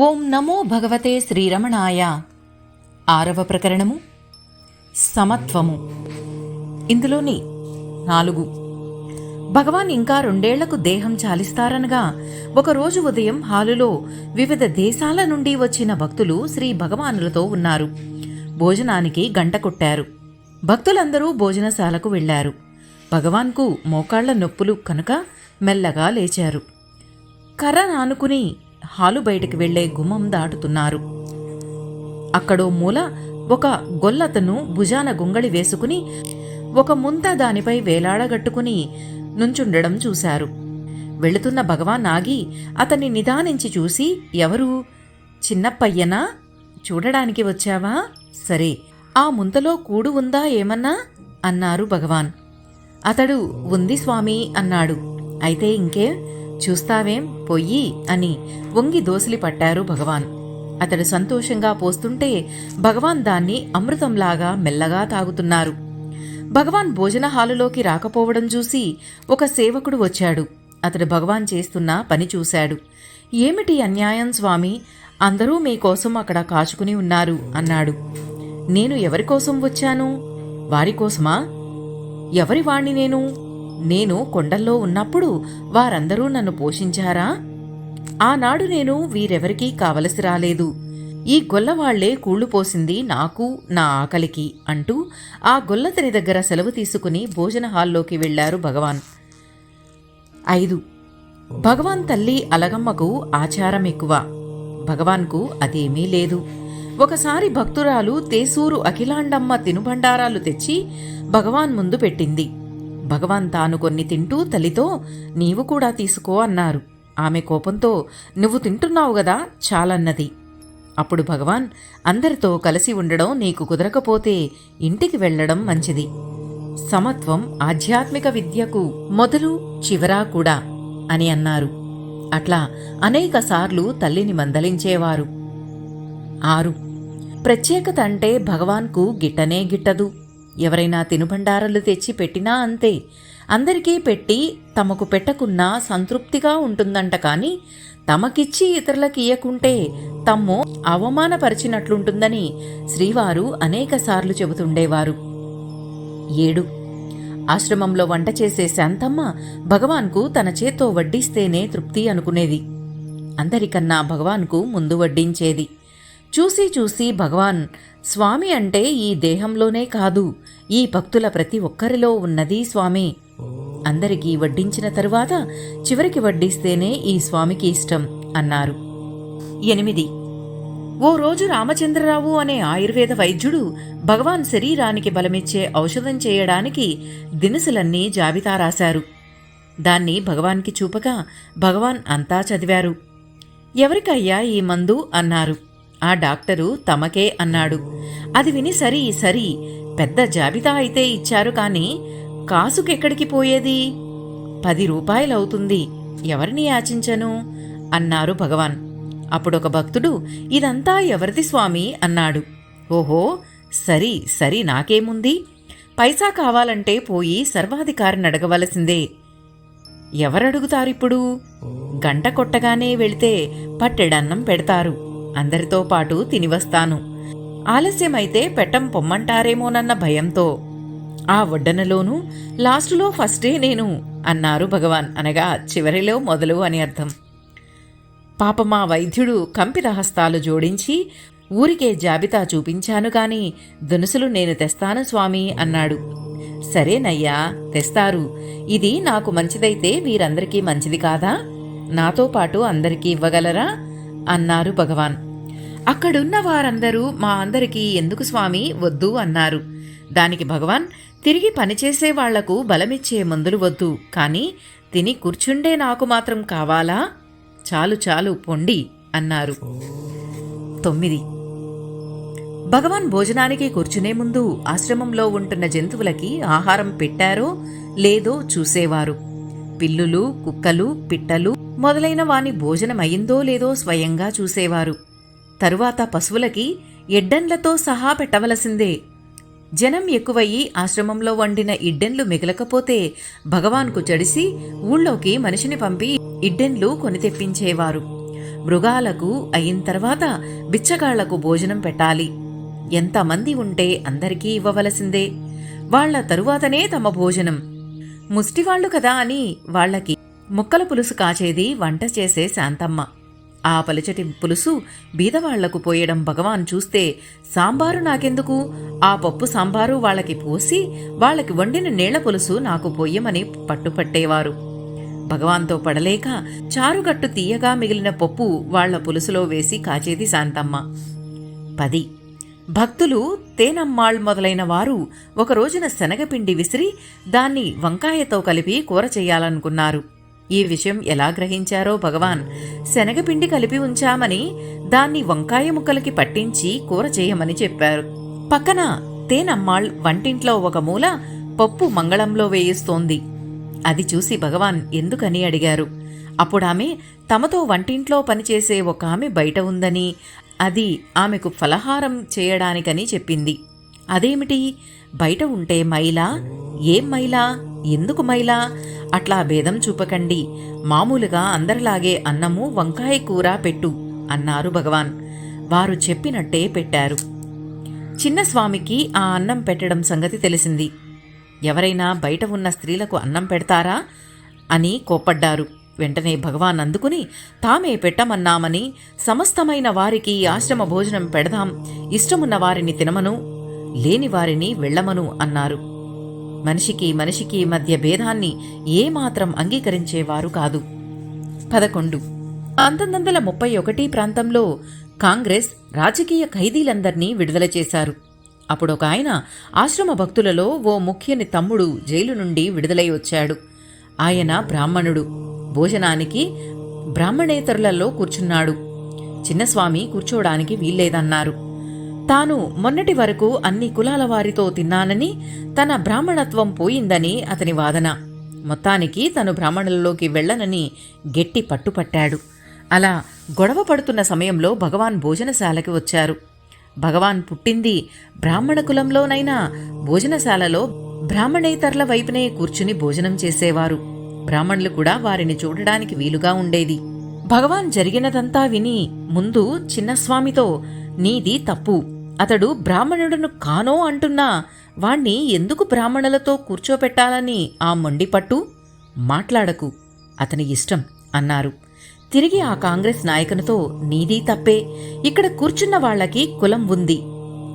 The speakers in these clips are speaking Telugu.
ఓం నమో భగవతే శ్రీరమణాయ. 6వ ప్రకరణము సమత్వము. ఇందులోని 4. భగవాన్ ఇంకా 2 ఏళ్లకు దేహం చాలిస్తారనగా ఒకరోజు ఉదయం హాలులో వివిధ దేశాల నుండి వచ్చిన భక్తులు శ్రీ భగవానులతో ఉన్నారు. భోజనానికి గంట కొట్టారు. భక్తులందరూ భోజనశాలకు వెళ్లారు. భగవాన్కు మోకాళ్ల నొప్పులు కనుక మెల్లగా లేచారు. కర్ర నానుకుని హాలు బయటికి వెళ్లే గుమ్మం దాటుతున్నారు. అక్కడో మూల ఒక గొల్లతను భుజాన గుంగళి వేసుకుని ఒక ముంత దానిపై వేలాడగట్టుకుని నుంచుండడం చూశారు. వెళుతున్న భగవాన్ ఆగి అతన్ని నిదానించి చూసి, ఎవరు? చిన్నప్పయ్యనా? చూడడానికి వచ్చావా? సరే, ఆ ముంతలో కూడు ఉందా ఏమన్నా అన్నారు భగవాన్. అతడు ఉంది స్వామి అన్నాడు. అయితే ఇంకే చూస్తావేం, పొయ్యి అని వంగి దోసిలి పట్టారు భగవాన్. అతడు సంతోషంగా పోస్తుంటే భగవాన్ దాన్ని అమృతంలాగా మెల్లగా తాగుతున్నారు. భగవాన్ భోజన హాలులోకి రాకపోవడం చూసి ఒక సేవకుడు వచ్చాడు. అతడు భగవాన్ చేస్తున్న పని చూశాడు. ఏమిటి అన్యాయం స్వామి, అందరూ మీకోసం అక్కడ కాచుకుని ఉన్నారు అన్నాడు. నేను ఎవరికోసం వచ్చాను? వారికోసమా? ఎవరి వాణ్ణి నేను కొండల్లో ఉన్నప్పుడు వారందరూ నన్ను పోషించారా? ఆనాడు నేను వీరెవరికీ కావలసి రాలేదు. ఈ గొల్లవాళ్లే కూళ్లు పోసింది నాకు, నా ఆకలికి అంటూ ఆ గొల్లతని దగ్గర సెలవు తీసుకుని భోజన హాల్లోకి వెళ్లారు భగవాన్. 5. భగవాన్ తల్లి అలగమ్మకు ఆచారం ఎక్కువ. భగవాన్కు అదేమీ లేదు. ఒకసారి భక్తురాలు తేసూరు అఖిలాండమ్మ తినుబండారాలు తెచ్చి భగవాన్ ముందు పెట్టింది. భగవాన్ తాను కొన్ని తింటూ తల్లితో, నీవు కూడా తీసుకో అన్నారు. ఆమె కోపంతో, నువ్వు తింటున్నావు గదా చాలన్నది. అప్పుడు భగవాన్, అందరితో కలిసి ఉండడం నీకు కుదరకపోతే ఇంటికి వెళ్లడం మంచిది. సమత్వం ఆధ్యాత్మిక విద్యకు మొదలు చివరా కూడా అని అన్నారు. అట్లా అనేక సార్లు తల్లిని మందలించేవారు. 6. ప్రత్యేకత అంటే భగవాన్కు గిట్టనే గిట్టదు. ఎవరైనా తినుబండారాలు తెచ్చి పెట్టినా అంతే. అందరికీ పెట్టి తమకు పెట్టకున్నా సంతృప్తిగా ఉంటుందంట. కాని తమకిచ్చి ఇతరులకి ఇయ్యకుంటే తమ్ము అవమానపరిచినట్లుంటుందని శ్రీవారు అనేకసార్లు చెబుతుండేవారు. 7. ఆశ్రమంలో వంట చేసే శాంతమ్మ భగవాన్కు తన చేత్తో వడ్డిస్తేనే తృప్తి అనుకునేది. అందరికన్నా భగవాన్కు ముందు వడ్డించేది. చూసి చూసి భగవాన్, స్వామి అంటే ఈ దేహంలోనే కాదు, ఈ భక్తుల ప్రతి ఒక్కరిలో ఉన్నది స్వామి. అందరికీ వడ్డించిన తరువాత చివరికి వడ్డిస్తేనే ఈ స్వామికి ఇష్టం అన్నారు. 8. ఓ రోజు రామచంద్రరావు అనే ఆయుర్వేద వైద్యుడు భగవాన్ శరీరానికి బలమిచ్చే ఔషధం చేయడానికి దినుసులన్నీ జాబితా రాశారు. దాన్ని భగవాన్కి చూపగా భగవాన్ అంతా చదివారు. ఎవరికయ్యా ఈ మందు అన్నారు. ఆ డాక్టరు తమకే అన్నాడు. అది విని సరి పెద్ద జాబితా అయితే ఇచ్చారు కాని కాసుకెక్కడికి పోయేది? 10 రూపాయలవుతుంది, ఎవరిని యాచించను అన్నారు భగవాన్. అప్పుడొక భక్తుడు, ఇదంతా ఎవరిది స్వామి అన్నాడు. ఓహో, సరి నాకేముంది, పైసా కావాలంటే పోయి సర్వాధికారిని అడగవలసిందే. ఎవరడుగుతారిప్పుడు? గంట కొట్టగానే వెళితే పట్టెడన్నం పెడతారు. అందరితో పాటు తినివస్తాను. ఆలస్యమైతే పెట్టం పొమ్మంటారేమోనన్న భయంతో. ఆ వడ్డనలోనూ లాస్టులో ఫస్టే నేను అన్నారు భగవాన్. అనగా చివరిలో మొదలు అని అర్థం. పాపమా వైద్యుడు కంపిత హస్తాలు జోడించి, ఊరికే జాబితా చూపించాను గాని దునుసులు నేను తెస్తాను స్వామి అన్నాడు. సరేనయ్యా, తెస్తారు. ఇది నాకు మంచిదైతే వీరందరికీ మంచిది కాదా? నాతో పాటు అందరికీ ఇవ్వగలరా అన్నారు భగవాన్. అక్కడున్న వారందరూ, మా అందరికీ ఎందుకు స్వామి, వద్దు అన్నారు. దానికి భగవాన్, తిరిగి పనిచేసే వాళ్లకు బలమిచ్చే మందులు వద్దు, కాని తిని కూర్చుండే నాకు మాత్రం కావాలా? చాలు పొండి అన్నారు. 9. భగవాన్ భోజనానికి కూర్చునే ముందు ఆశ్రమంలో ఉంటున్న జంతువులకి ఆహారం పెట్టారో లేదో చూసేవారు. పిల్లులు, కుక్కలు, పిట్టలు మొదలైన వాని భోజనమయ్యిందో లేదో స్వయంగా చూసేవారు. తరువాత పశువులకి ఎడ్డన్లతో సహా పెట్టవలసిందే. జనం ఎక్కువయ్యి ఆశ్రమంలో వండిన ఇడ్డెన్లు మిగలకపోతే భగవాన్కు జడిసి ఊళ్ళోకి మనిషిని పంపి ఇడ్డెన్లు కొని తెప్పించేవారు. మృగాలకు అయిన తర్వాత బిచ్చగాళ్లకు భోజనం పెట్టాలి. ఎంతమంది ఉంటే అందరికీ ఇవ్వవలసిందే. వాళ్ల తరువాతనే తమ భోజనం. ముష్టివాళ్లు కదా అని వాళ్లకి ముక్కల పులుసు కాచేది వంట చేసే శాంతమ్మ. ఆ పలుచటి పులుసు బీదవాళ్లకు పోయడం భగవాన్ చూస్తే, సాంబారు నాకెందుకు, ఆ పప్పు సాంబారు వాళ్లకి పోసి వాళ్లకి వండిన నీళ్ల పులుసు నాకు పొయ్యమని పట్టుపట్టేవారు. భగవాన్తో పడలేక చారుగట్టు తీయగా మిగిలిన పప్పు వాళ్ల పులుసులో వేసి కాచేది శాంతమ్మ. 10. భక్తులు తేనమ్మాళ్ మొదలైన వారు ఒకరోజున శనగపిండి విసిరి దాన్ని వంకాయతో కలిపి కూర చెయ్యాలనుకున్నారు. ఈ విషయం ఎలా గ్రహించారో భగవాన్ శనగపిండి కలిపి ఉంచామని దాన్ని వంకాయ ముక్కలకి పట్టించి కూర చేయమని చెప్పారు. పక్కన తేనమ్మాళ్ వంటింట్లో ఒక మూల పప్పు మంగళంలో వేయిస్తోంది. అది చూసి భగవాన్ ఎందుకని అడిగారు. అప్పుడామె తమతో వంటింట్లో పనిచేసే ఒక ఆమె బయట ఉందని, అది ఆమెకు ఫలహారం చేయడానికని చెప్పింది. అదేమిటి, బయట ఉంటే మైలా? ఏం మైలా? ఎందుకు మైలా? అట్లా భేదం చూపకండి. మామూలుగా అందరిలాగే అన్నము వంకాయ కూర పెట్టు అన్నారు భగవాన్. వారు చెప్పినట్టే పెట్టారు. చిన్నస్వామికి ఆ అన్నం పెట్టడం సంగతి తెలిసింది. ఎవరైనా బయట ఉన్న స్త్రీలకు అన్నం పెడతారా అని కోప్పడ్డారు. వెంటనే భగవాన్ అందుకుని తామే పెట్టమన్నామని, సమస్తమైన వారికి ఆశ్రమ భోజనం పెడదాం, ఇష్టమున్న వారిని తినమను, లేని వారిని వెళ్ళమను అన్నారు. మనిషికి మనిషికి మధ్య భేదాన్ని ఏమాత్రం అంగీకరించేవారు కాదు. 11. 1931 ప్రాంతంలో కాంగ్రెస్ రాజకీయ ఖైదీలందర్నీ విడుదల చేశారు. అప్పుడొక ఆయన ఆశ్రమ భక్తులలో ఓ ముఖ్యుని తమ్ముడు జైలు నుండి విడుదలై వచ్చాడు. ఆయన బ్రాహ్మణుడు. భోజనానికి బ్రాహ్మణేతరులలో కూర్చున్నాడు. చిన్నస్వామి కూర్చోడానికి వీల్లేదన్నారు. తాను మొన్నటి వరకు అన్ని కులాల వారితో తిన్నానని, తన బ్రాహ్మణత్వం పోయిందని అతని వాదన. మొత్తానికి తను బ్రాహ్మణులలోకి వెళ్లనని గట్టి పట్టుపట్టాడు. అలా గొడవ పడుతున్న సమయంలో భగవాన్ భోజనశాలకి వచ్చారు. భగవాన్ పుట్టింది బ్రాహ్మణ కులంలోనైనా భోజనశాలలో బ్రాహ్మణేతరుల వైపునే కూర్చుని భోజనం చేసేవారు. బ్రాహ్మణులు కూడా వారిని చూడడానికి వీలుగా ఉండేది. భగవాన్ జరిగినదంతా విని ముందు చిన్నస్వామితో, నీది తప్పు, అతడు బ్రాహ్మణుడును కానో అంటున్నా వాణ్ణి ఎందుకు బ్రాహ్మణులతో కూర్చోపెట్టాలని ఆ మొండిపట్టు? మాట్లాడకు, అతని ఇష్టం అన్నారు. తిరిగి ఆ కాంగ్రెస్ నాయకునితో, నీదీ తప్పే, ఇక్కడ కూర్చున్న వాళ్లకి కులం ఉంది,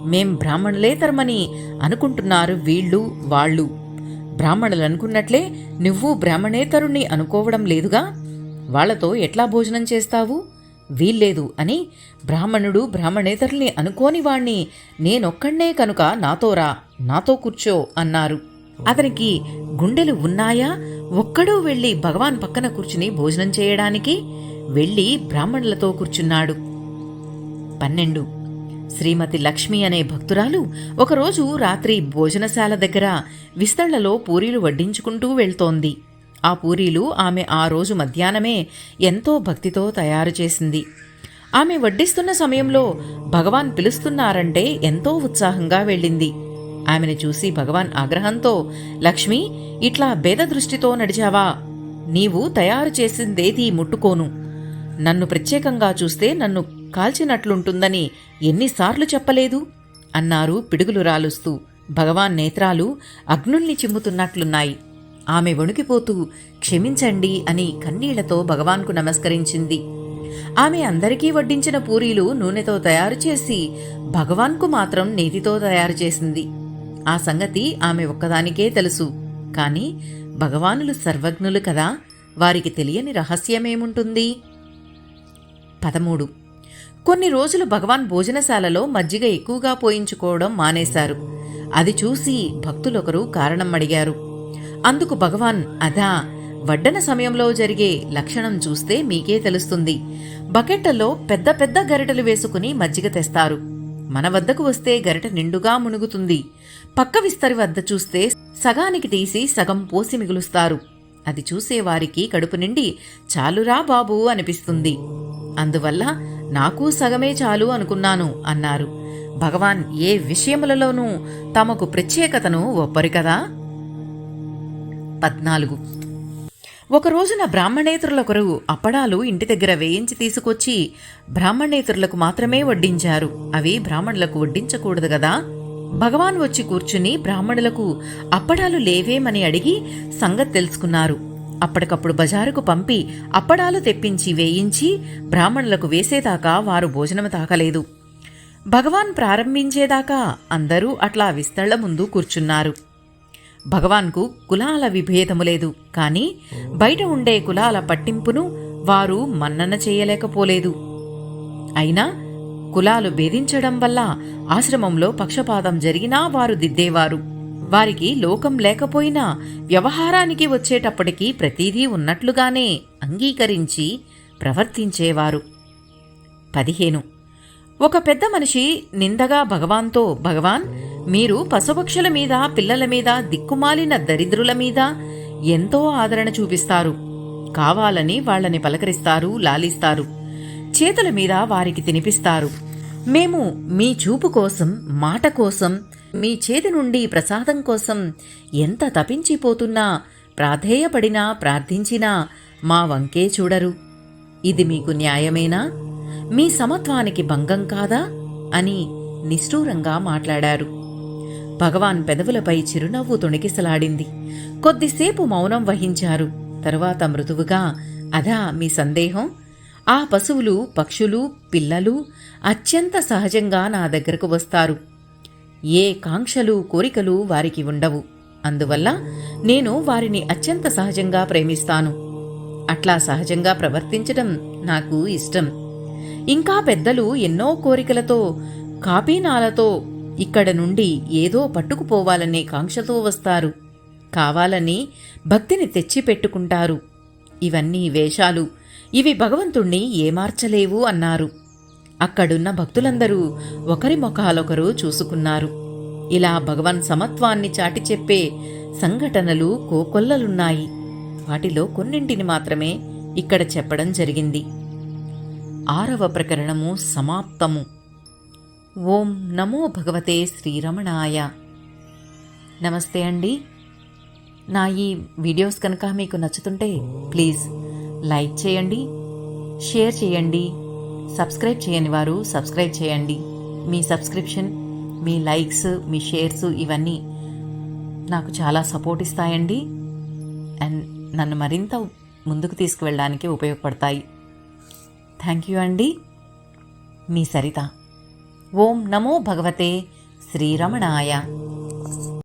మేం బ్రాహ్మణులేతరమని అనుకుంటున్నారు వీళ్ళు వాళ్ళు. బ్రాహ్మణులనుకున్నట్లే నువ్వు బ్రాహ్మణేతరుణ్ణి అనుకోవడం లేదుగా, వాళ్లతో ఎట్లా భోజనం చేస్తావు? వీల్లేదు అని బ్రాహ్మణుడు బ్రాహ్మణేతరుల్ని అనుకోని వాణ్ణి నేనొక్కడే కనుక నాతో రా, నాతో కూర్చో అన్నారు. అతనికి గుండెలు ఉన్నాయా ఒక్కడూ వెళ్లి భగవాన్ పక్కన కూర్చుని భోజనం చేయడానికి? వెళ్లి బ్రాహ్మణులతో కూర్చున్నాడు. 12. శ్రీమతి లక్ష్మి అనే భక్తురాలు ఒకరోజు రాత్రి భోజనశాల దగ్గర విస్తళ్లలో పూరీలు వడ్డించుకుంటూ వెళ్తోంది. ఆ పూరీలు ఆమె ఆ రోజు మధ్యాహ్నమే ఎంతో భక్తితో తయారు చేసింది. ఆమె వడ్డిస్తున్న సమయంలో భగవాన్ పిలుస్తున్నారంటే ఎంతో ఉత్సాహంగా వెళ్ళింది. ఆమెను చూసి భగవాన్ ఆగ్రహంతో, లక్ష్మి, ఇట్లా భేదదృష్టితో నడిచావా? నీవు తయారు చేసిందేదీ ముట్టుకోను. నన్ను ప్రత్యేకంగా చూస్తే నన్ను కాల్చినట్లుంటుందని ఎన్నిసార్లు చెప్పలేదు అన్నారు పిడుగులు రాలుస్తూ. భగవాన్ నేత్రాలు అగ్నుల్ని చిమ్ముతున్నట్లున్నాయి. ఆమె వణుకిపోతూ క్షమించండి అని కన్నీళ్లతో భగవాన్కు నమస్కరించింది. ఆమె అందరికీ వడ్డించిన పూరీలు నూనెతో తయారు చేసి భగవాన్కు మాత్రం నేతితో తయారు చేసింది. ఆ సంగతి ఆమె ఒక్కదానికే తెలుసు. కాని భగవానులు సర్వజ్ఞులు కదా, వారికి తెలియని రహస్యమేముంటుంది? 13. కొన్ని రోజులు భగవాన్ భోజనశాలలో మజ్జిగ ఎక్కువగా పోయించుకోవడం మానేశారు. అది చూసి భక్తులొకరు కారణం అడిగారు. అందుకు భగవాన్, అదా, వడ్డన సమయంలో జరిగే లక్షణం చూస్తే మీకే తెలుస్తుంది. బకెట్లలో పెద్ద పెద్ద గరిటెలు వేసుకుని మజ్జిగ తెస్తారు. మన వద్దకు వస్తే గరిటె నిండుగా మునుగుతుంది. పక్క విస్తరి వద్ద చూస్తే సగానికి తీసి సగం పోసి మిగులుస్తారు. అది చూసేవారికి కడుపు నిండి చాలురా బాబూ అనిపిస్తుంది. అందువల్ల నాకు సగమే చాలు అనుకున్నాను అన్నారు. భగవాన్ ఏ విషయములలోనూ తమకు ప్రత్యేకతను ఒప్పరు కదా. 14. ఒక రోజున బ్రాహ్మణేతరులొకరు అప్పడాలు ఇంటి దగ్గర వేయించి తీసుకొచ్చి బ్రాహ్మణేతరులకు మాత్రమే వడ్డించారు. అవి బ్రాహ్మణులకు వడ్డించకూడదు గదా. భగవాన్ వచ్చి కూర్చుని బ్రాహ్మణులకు అప్పడాలు లేవేమని అడిగి సంగతి తెలుసుకున్నారు. అప్పటికప్పుడు బజారుకు పంపి అప్పడాలు తెప్పించి వేయించి బ్రాహ్మణులకు వేసేదాకా వారు భోజనం తాకలేదు. భగవాన్ ప్రారంభించేదాకా అందరూ అట్లా విస్తళ్ల ముందు కూర్చున్నారు. భగవాన్కు కులాల విభేదము లేదు, కాని బయట ఉండే కులాల పట్టింపును వారు మన్నన చేయలేకపోలేదు. అయినా కులాలు భేదించడం వల్ల ఆశ్రమంలో పక్షపాతం జరిగినా వారు దిద్దేవారు. వారికి లోకం లేకపోయినా వ్యవహారానికి వచ్చేటప్పటికీ ప్రతీదీ ఉన్నట్లుగానే అంగీకరించి ప్రవర్తించేవారు. 15. ఒక పెద్ద మనిషి నిందగా భగవాన్తో, భగవాన్, మీరు పశుపక్షుల మీద, పిల్లల మీద, దిక్కుమాలిన దరిద్రుల మీద ఎంతో ఆదరణ చూపిస్తారు. కావాలని వాళ్లని పలకరిస్తారు, లాలిస్తారు, చేతుల మీద వారికి తినిపిస్తారు. మేము మీ చూపు కోసం, మాట కోసం, మీ చేతి నుండి ప్రసాదం కోసం ఎంత తపించిపోతున్నా, ప్రాధేయపడినా, ప్రార్థించినా మా వంకే చూడరు. ఇది మీకు న్యాయమేనా? మీ సమత్వానికి భంగం కాదా అని నిష్ఠూరంగా మాట్లాడారు. భగవాన్ పెదవులపై చిరునవ్వు తొణికిసలాడింది. కొద్దిసేపు మౌనం వహించారు. తరువాత మృదువుగా, అదా మీ సందేహం? ఆ పశువులు, పక్షులు, పిల్లలు అత్యంత సహజంగా నా దగ్గరకు వస్తారు. ఏ కాంక్షలు, కోరికలు వారికి ఉండవు. అందువల్ల నేను వారిని అత్యంత సహజంగా ప్రేమిస్తాను. అట్లా సహజంగా ప్రవర్తించడం నాకు ఇష్టం. ఇంకా పెద్దలు ఎన్నో కోరికలతో, కాపీనాలతో ఇక్కడ నుండి ఏదో పట్టుకుపోవాలనే కాంక్షతో వస్తారు. కావాలని భక్తిని తెచ్చిపెట్టుకుంటారు. ఇవన్నీ వేషాలు. ఇవి భగవంతుణ్ణి ఏమార్చలేవు అన్నారు. అక్కడున్న భక్తులందరూ ఒకరి ముఖాలొకరు చూసుకున్నారు. ఇలా భగవాన్ సమత్వాన్ని చాటి చెప్పే సంఘటనలు కోకొల్లలున్నాయి. వాటిలో కొన్నింటిని మాత్రమే ఇక్కడ చెప్పడం జరిగింది. 6వ ప్రకరణము సమాప్తము. ఓం నమో భగవతే శ్రీరమణాయ. నమస్తే అండి. నా ఈ వీడియోస్ కనుక మీకు నచ్చుతుంటే ప్లీజ్ లైక్ చేయండి, షేర్ చేయండి, సబ్స్క్రైబ్ చేయని వారు సబ్స్క్రైబ్ చేయండి. మీ సబ్స్క్రిప్షన్, మీ లైక్స్, మీ షేర్స్ ఇవన్నీ నాకు చాలా సపోర్ట్ ఇస్తాయండి. అండ్ నన్ను మరింత ముందుకు తీసుకువెళ్ళడానికి ఉపయోగపడతాయి. థ్యాంక్ యూ అండి. మీ సరిత. ఓం నమో భగవతే శ్రీరమణాయ.